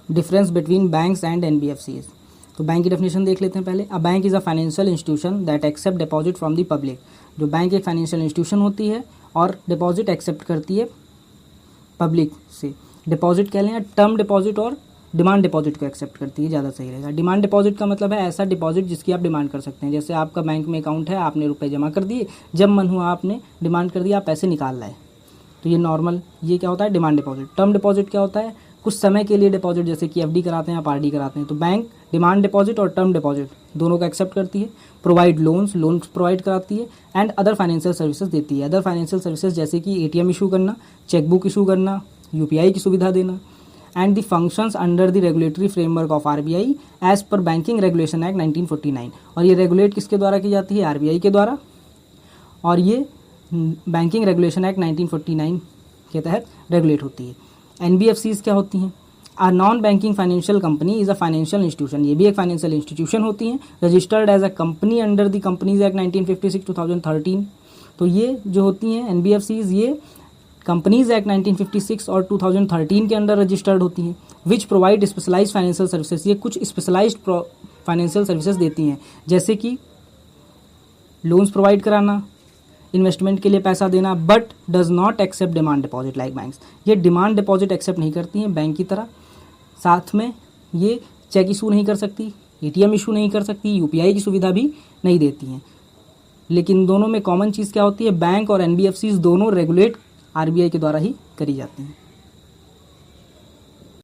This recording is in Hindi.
Difference between banks and NBFCs. तो बैंक की डेफिनेशन देख लेते हैं पहले। A bank is a financial institution that accept deposit from the public. जो बैंक एक फाइनेंशियल इंस्टीट्यूशन होती है और डिपॉजिट एक्सेप्ट करती है पब्लिक से। डिपॉजिट कह लें, टर्म डिपॉजिट और डिमांड डिपॉजिट को एक्सेप्ट करती है, ज़्यादा सही रहेगा। डिमांड डिपॉजिट का मतलब है ऐसा डिपॉजिट जिसकी आप डिमांड कर सकते हैं। जैसे आपका बैंक में अकाउंट है, आपने रुपए जमा कर दिए, जब मन हुआ आपने डिमांड कर दिया, आप पैसे निकाल लाए, तो ये नॉर्मल, ये क्या होता है, डिमांड डिपॉजिट। टर्म डिपॉजिट क्या होता है, कुछ समय के लिए डिपॉजिट, जैसे कि एफडी कराते हैं, आप आरडी कराते हैं। तो बैंक डिमांड डिपॉजिट और टर्म डिपॉजिट दोनों को एक्सेप्ट करती है। प्रोवाइड लोन्स प्रोवाइड कराती है एंड अदर फाइनेंशियल सर्विसेज देती है। अदर फाइनेंशियल सर्विसेज जैसे कि एटीएम इशू करना, चेकबुक इशू करना, यूपीआई की सुविधा देना। And the functions under the regulatory framework of RBI as per banking regulation act 1949। और ये रेगुलेट किसके द्वारा की जाती है, आरबीआई के द्वारा। और ये बैंकिंग रेगुलेशन एक्ट 1949 के तहत रेगुलेट होती है। एनबीएफसीज क्या होती हैं, a non banking financial company is a financial institution. ये भी एक फाइनेंशियल इंस्टीट्यूशन होती हैं, registered as a company under the companies act 1956 2013। तो ये जो होती हैं एनबीएफसीज, ये कंपनीज एक्ट 1956 और 2013 के अंडर रजिस्टर्ड होती हैं। Which provide specialised financial services. ये कुछ स्पेशलाइज्ड फाइनेंशियल सर्विसेज देती हैं, जैसे कि लोन्स प्रोवाइड कराना, इन्वेस्टमेंट के लिए पैसा देना, but does not accept demand deposit like banks. ये डिमांड डिपॉजिट एक्सेप्ट नहीं करती हैं बैंक की तरह। साथ में ये चेक इशू नहीं कर सकती, एटीएम इशू नहीं कर सकती, यूपीआई की सुविधा भी नहीं देती हैं। लेकिन दोनों में कॉमन चीज़ क्या होती है, बैंक और एनबीएफसीज दोनों रेगुलेट आरबीआई के द्वारा ही करी जाती हैं।